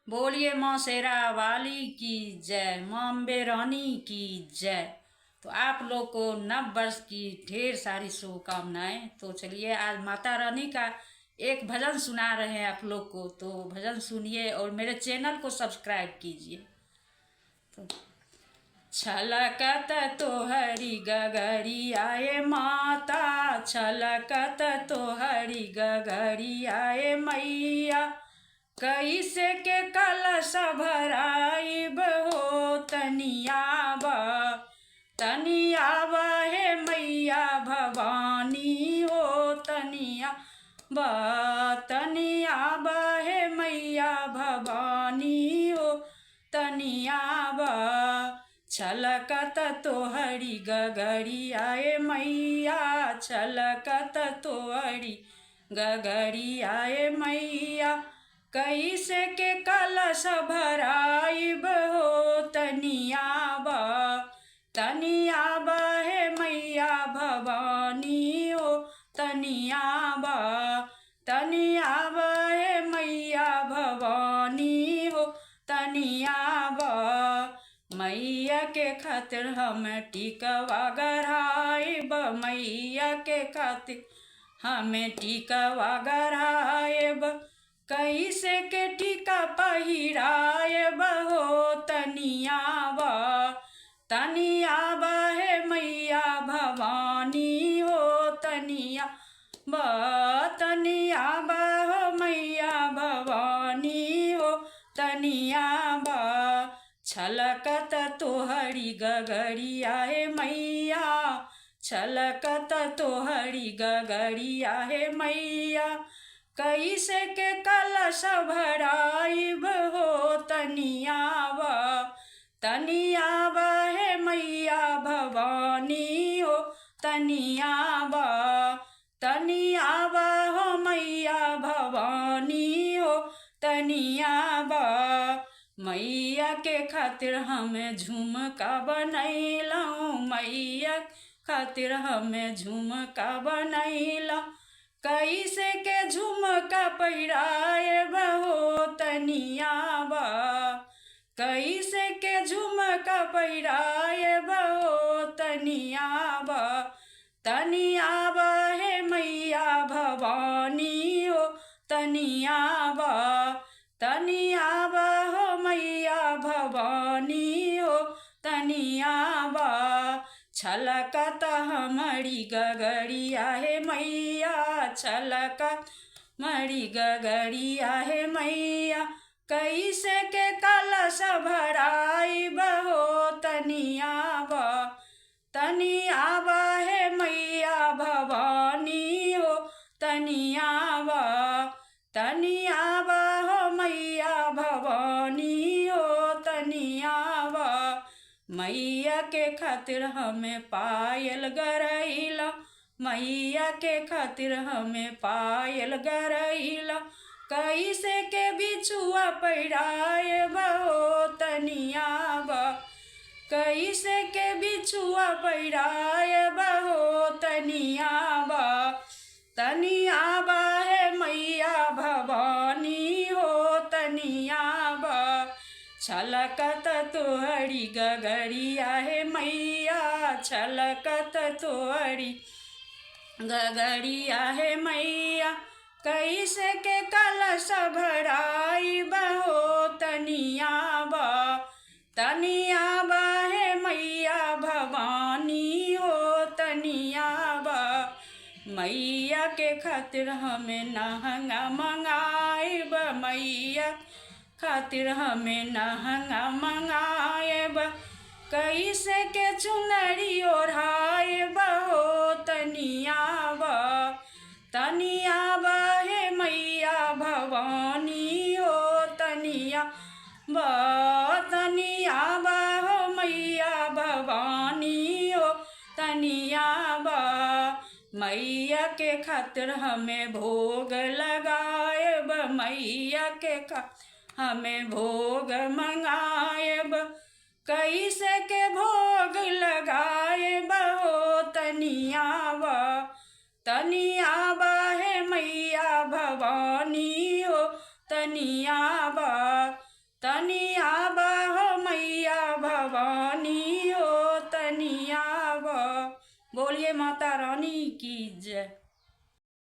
बोलिए माँ शेरा वाली की जय, माँ अम्बे रानी की जय। तो आप लोग को नव वर्ष की ढेर सारी शुभकामनाएं। तो चलिए आज माता रानी का एक भजन सुना रहे हैं आप लोग को, तो भजन सुनिए और मेरे चैनल को सब्सक्राइब कीजिए। तो छलकत तोहरी गगरी आए माता, छलकत तोहरी गगरी आए मैया, कैसे के कलश भराइब हो तनियाब हे मैया भवानी हो तनियाब हे मैया भवानी हो तनियाब। छलकत तोहरी गगरी आए मैया, छलकत तोहरी गगरी आए मैया, कैसे के कलश भराइब हो तनियाब हे मैया भवानी हो तनियाब हे मैया भवानी हो तनियाब। मैया के खातिर हम टिकवा गढ़ाइब, मैया के खातिर हमें टिकवा गढ़ाइब, कैसे के टीका पहिरायब हो तनियाब हे मैया भवानी हो तनियाब हो मैया भवानी हो तनियाब। छलकत तोहरी गगरी आए मैया, छलकत तोहरी गगरी आए मैया, कैसे के कलश भराइब हो तनियाब हे मैया भवानी हो तनियाब हो मैया भवानी हो तनियाब। मैया के खातिर हमें झुमका बनैलौं, मैया खातिर हमें झुमका बनैलौं, कैसे के झुमका पहिरायब हो तनियाब, कैसे के झुमका पहिरायब हो तनियाब हे मैया भवानी हो तनियाब हो मैया भवानी हो तनियाब। छलकत हमारी गगरी आहे मैया, छलकत हमारी गगरी आहे मैया, कैसे के कलश भराइब हो तनियाब हे मैया भवानी हो तनियाब हो मैया भवानी हो तनियाब। मैया के खातिर हमें पायल गरैला, मैया के खातिर हमें पायल गरैला, कैसे के बिछुआ पहिरायब हो तनियाब, कैसे के बिछुआ पहिरायब हो तनियाब हे मैया भवानी हो तनियाब। छलकत तोहरी गगरी आहे मैया, छलकत तोहरी गगरी आहे मैया, कैसे के कलश भराइब हो तनियाब हे मैया भवानी हो तनियाब। मैया के खातिर हमें नहंगा मंगाइब, मैया खातिर हमें नहंगा मंगाइब, कैसे के चुनरी ओढ़ाइब हो तनियाब हे मैया भवानी हो तनियाब हो मैया भवानी हो तनियाब। मैया के खातिर हमें भोग लगाएब, मैया के खातिर हमें भोग मंगाएब, कैसे के भोग लगाएब हो तनियाब हे मैया भवानी हो तनियाब तनी आबा हो मैया भवानी हो, तनी आबा। बोलिए माता रानी की जय।